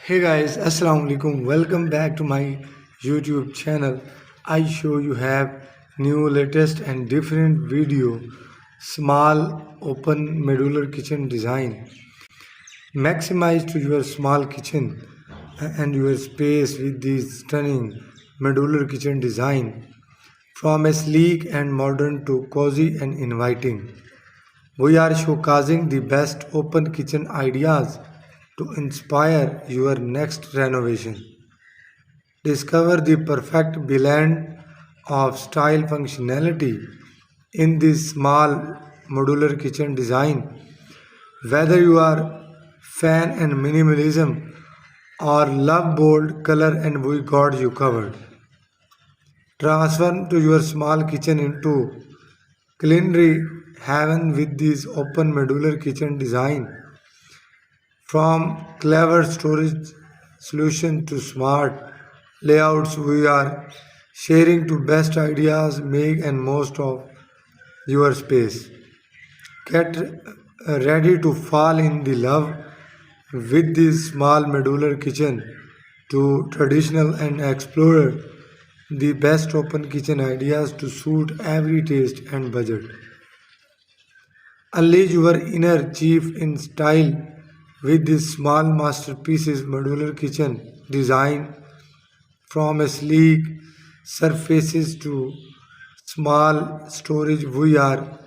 Hey guys, Assalamu alaikum. Welcome back to my YouTube channel. I show you have new latest and different video small open modular kitchen design. Maximize to your small kitchen and your space with this stunning modular kitchen design from a sleek and modern to cozy and inviting. We are showcasing the best open kitchen ideas to inspire your next renovation. Discover the perfect blend of style functionality in this small modular kitchen design. Whether you are fan and minimalism or love bold color and we got you covered. Transform to your small kitchen into culinary heaven with this open modular kitchen design. From clever storage solution to smart layouts, we are sharing to best ideas, make and most of your space. Get ready to fall in the love with this small modular kitchen to traditional and explore the best open kitchen ideas to suit every taste and budget. Unleash your inner chief in style with this small masterpieces modular kitchen design from a sleek surfaces to small storage. We are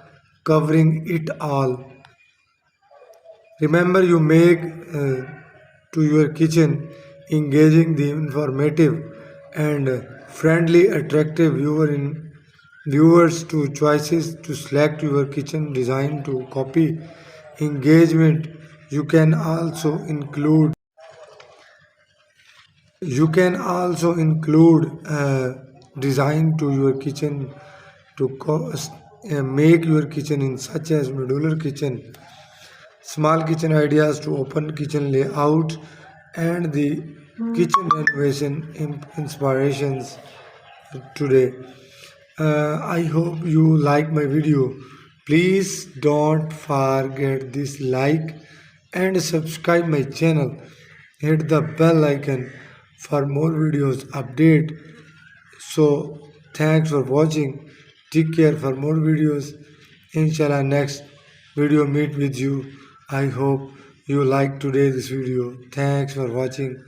covering it all. Remember, you make to your kitchen engaging, the informative, and friendly, attractive viewers to choices to select your kitchen design to copy engagement. You can also include design to your kitchen to make your kitchen in such as modular kitchen, small kitchen ideas to open kitchen layout, and the kitchen renovation inspirations today. I hope you like my video. Please don't forget this like and subscribe my channel. Hit the bell icon for more videos update. So thanks for watching. Take care for more videos. Inshallah next video meet with you. I hope you like today this video. Thanks for watching.